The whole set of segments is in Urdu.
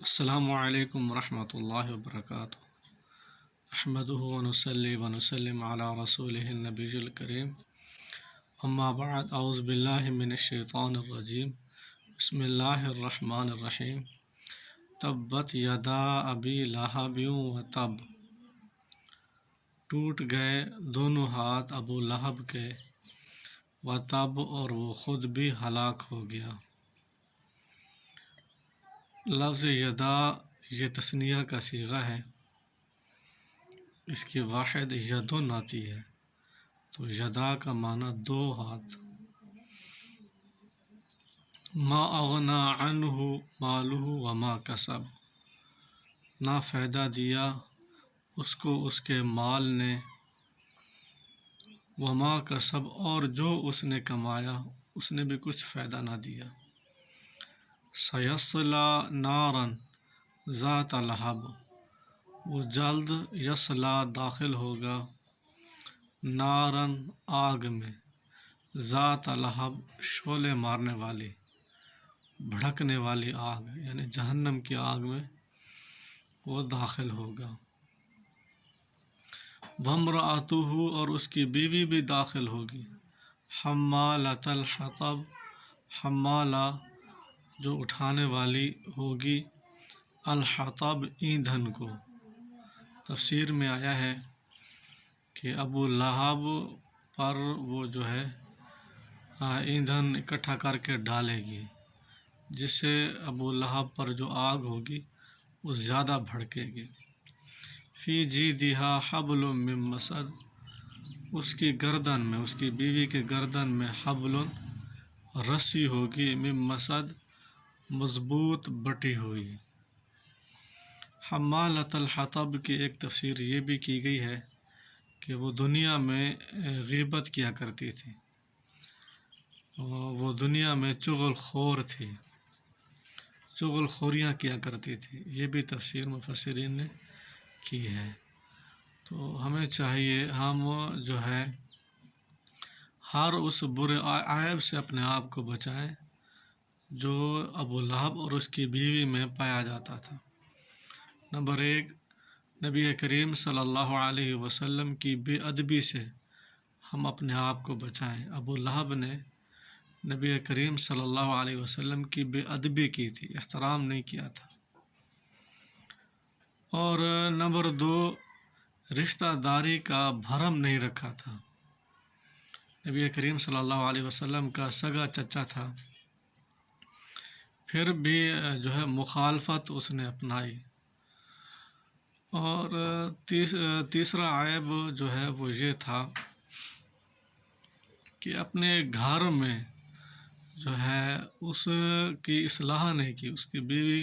السلام علیکم ورحمۃ اللہ وبرکاتہ۔ احمدہ ونصلی ونسلم علی رسولہ النبی الکریم، اما بعد، اعوذ باللہ من الشیطان الرجیم، بسم اللہ الرحمن الرحیم۔ تبت یدا ابی لہب وتب، ٹوٹ گئے دونوں ہاتھ ابو لہب کے، وتب، اور وہ خود بھی ہلاک ہو گیا۔ لفظ یدا یہ تثنیہ کا صیغہ ہے، اس کی واحد یدن آتی ہے، تو یدا کا معنی دو ہاتھ۔ ما اغنی عنہ مالہ وما کسب، نہ فائدہ دیا اس کو اس کے مال نے، وما کسب، اور جو اس نے کمایا اس نے بھی کچھ فائدہ نہ دیا۔ سیصلی نارا ذات لہب، وہ جلد یصلی داخل ہوگا، نارن آگ میں، ذات لہب شعلے مارنے والی، بھڑکنے والی آگ، یعنی جہنم کی آگ میں وہ داخل ہوگا۔ وامرأتہ، اور اس کی بیوی بھی داخل ہوگی، حمالۃ الحطب، حمالہ جو اٹھانے والی ہوگی، الحطب ایندھن کو۔ تفسیر میں آیا ہے کہ ابو لہب پر وہ جو ہے ایندھن اکٹھا کر کے ڈالے گی، جس سے ابو لہب پر جو آگ ہوگی وہ زیادہ بھڑکے گی۔ فی جیدہا حبل من مسد، اس کی گردن میں، اس کی بیوی کے گردن میں، حبل رسی ہوگی، من مسد مضبوط بٹی ہوئی۔ حمالۃ الحطب کی ایک تفسیر یہ بھی کی گئی ہے کہ وہ دنیا میں غیبت کیا کرتی تھی، وہ دنیا میں چغل خور تھی، چغل خوریاں کیا کرتی تھی، یہ بھی تفسیر مفسرین نے کی ہے۔ تو ہمیں چاہیے ہم جو ہے ہر اس برے عیب سے اپنے آپ کو بچائیں جو ابو لہب اور اس کی بیوی میں پایا جاتا تھا۔ نمبر 1، نبی کریم صلی اللہ علیہ وسلم کی بے ادبی سے ہم اپنے آپ کو بچائیں۔ ابو لہب نے نبی کریم صلی اللہ علیہ وسلم کی بے ادبی کی تھی، احترام نہیں کیا تھا۔ اور نمبر 2، رشتہ داری کا بھرم نہیں رکھا تھا۔ نبی کریم صلی اللہ علیہ وسلم کا سگا چچا تھا، پھر بھی جو ہے مخالفت اس نے اپنائی۔ اور تیسرا عیب جو ہے وہ یہ تھا کہ اپنے گھر میں جو ہے اس کی اصلاح نہیں کی، اس کی بیوی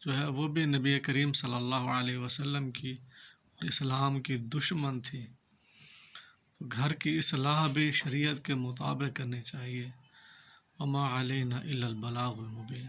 جو ہے وہ بھی نبی کریم صلی اللہ علیہ وسلم کی اور اسلام کی دشمن تھی۔ گھر کی اصلاح بھی شریعت کے مطابق کرنی چاہیے۔ وما علینا الا البلاغ المبین۔